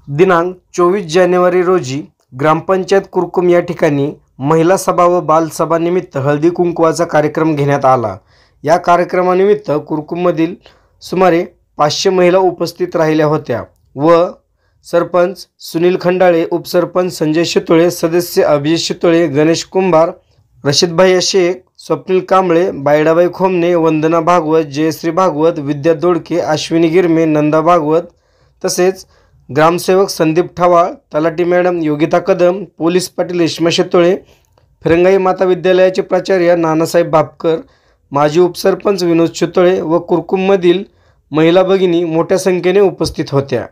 दिनांक 24 जानेवारी रोजी ग्रामपंचायत कुरकुम या ठिकाणी महिला सभा व बालसभा निमित्त हळदी कुंकवाचा कार्यक्रम घेण्यात आला। या कार्यक्रमानिमित्त कुरकुममधील सुमारे 500 महिला उपस्थित राहिल्या होत्या व सरपंच सुनील खंडाळे, उपसरपंच संजय शितोळे, सदस्य अभिजित शितोळे, गणेश कुंभार, रशीदभाई शेख, स्वप्नील कांबळे, बायडाबाई खोमने, वंदना भागवत, जयश्री भागवत, विद्या दोडके, अश्विनी गिरमे, नंदा भागवत तसेच ग्रामसेवक संदीप ठवाळ, तलाठी मॅडम योगिता कदम, पोलीस पाटील रेश्मा शितोळे, फिरंगाई माता विद्यालयाचे प्राचार्य नानासाहेब बापकर, माजी उपसरपंच विनोद शितोळे व कुरकुममधील महिला भगिनी मोठ्या संख्येने उपस्थित होत्या।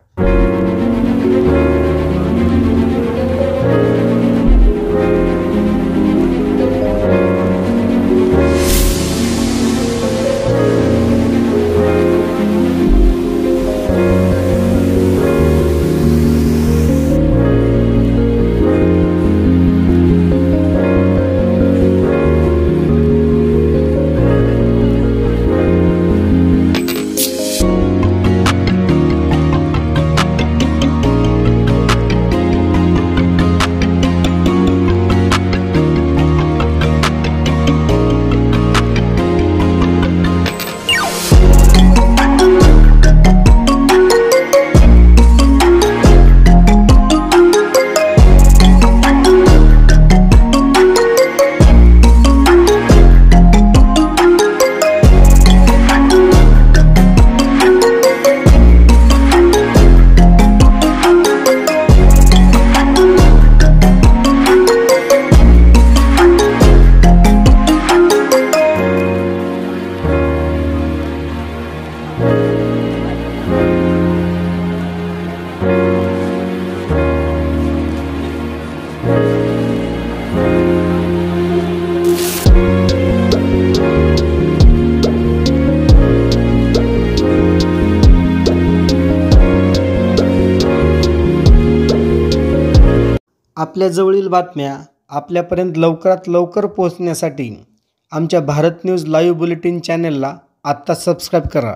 आपल्या जवळील बातम्या आपल्यापर्यंत लवकरात लवकर पोहोचण्यासाठी आमच्या भारत न्यूज लाईव्ह बुलेटिन चॅनलला आत्ता सबस्क्राईब करा।